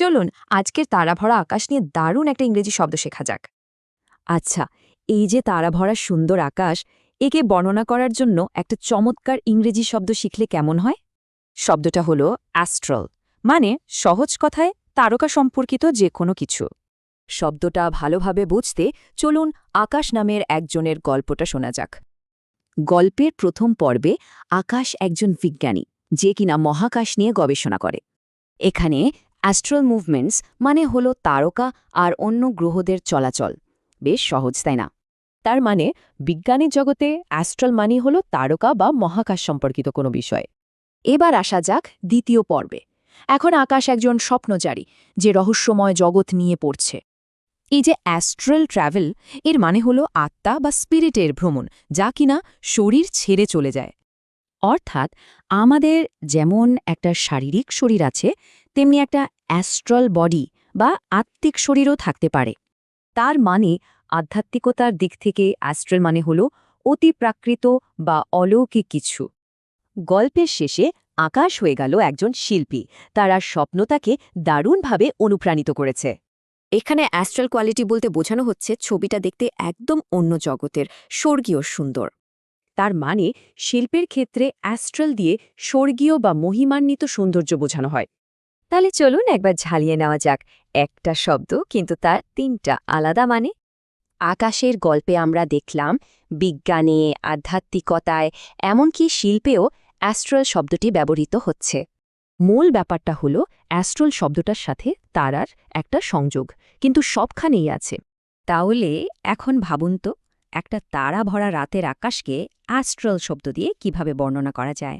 চলুন আজকের তারাভরা আকাশ নিয়ে দারুণ একটা ইংরেজি শব্দ শেখা যাক। আচ্ছা, এই যে তারাভরা সুন্দর আকাশ, একে বর্ণনা করার জন্য একটা চমৎকার ইংরেজি শব্দ শিখলে কেমন হয়? শব্দটা হলো অ্যাস্ট্রাল, মানে সহজ কথায় তারকা সম্পর্কিত যে কোনো কিছু। শব্দটা ভালোভাবে বুঝতে চলুন আকাশ নামের একজনের গল্পটা শোনা যাক। গল্পের প্রথম পর্বে আকাশ একজন বিজ্ঞানী, যে কিনা মহাকাশ নিয়ে গবেষণা করে। এখানে অ্যাস্ট্রাল মুভমেন্টস মানে হলো তারকা আর অন্য গ্রহদের চলাচল। বেশ সহজ, তাই না? তার মানে বিজ্ঞানের জগতে অ্যাস্ট্রাল মানে হলো তারকা বা মহাকাশ সম্পর্কিত কোনো বিষয়। এবার আসা যাক দ্বিতীয় পর্বে। এখন আকাশ একজন স্বপ্নচারী, যে রহস্যময় জগৎ নিয়ে পড়ছে। এই যে অ্যাস্ট্রাল ট্র্যাভেল, এর মানে হলো আত্মা বা স্পিরিটের ভ্রমণ, যা কিনা শরীর ছেড়ে চলে যায়। অর্থাৎ আমাদের যেমন একটা শারীরিক শরীর আছে, তেমনি একটা অ্যাস্ট্রাল বডি বা আত্মিক শরীরও থাকতে পারে। তার মানে আধ্যাত্মিকতার দিক থেকে অ্যাস্ট্রাল মানে হল অতিপ্রাকৃত বা অলৌকিক কিছু। গল্পের শেষে আকাশ হয়ে গেল একজন শিল্পী, তার আর স্বপ্ন তাকে দারুণভাবে অনুপ্রাণিত করেছে। এখানে অ্যাস্ট্রাল কোয়ালিটি বলতে বোঝানো হচ্ছে ছবিটা দেখতে একদম অন্য জগতের, স্বর্গীয় সুন্দর। তার মানে শিল্পের ক্ষেত্রে অ্যাস্ট্রাল দিয়ে স্বর্গীয় বা মহিমান্বিত সৌন্দর্য বোঝানো হয়। তাহলে চলুন একবার ঝালিয়ে নেওয়া যাক, একটা শব্দ কিন্তু তার তিনটা আলাদা মানে। আকাশের গল্পে আমরা দেখলাম বিজ্ঞানে, আধ্যাত্মিকতায়, এমনকি শিল্পেও অ্যাস্ট্রাল শব্দটি ব্যবহৃত হচ্ছে। মূল ব্যাপারটা হলো অ্যাস্ট্রাল শব্দটার সাথে তারার একটা সংযোগ, কিন্তু সবখানেই আছে। তাহলে এখন ভাবুন তো, একটা তারা ভরা রাতের আকাশকে অ্যাস্ট্রাল শব্দ দিয়ে কিভাবে বর্ণনা করা যায়?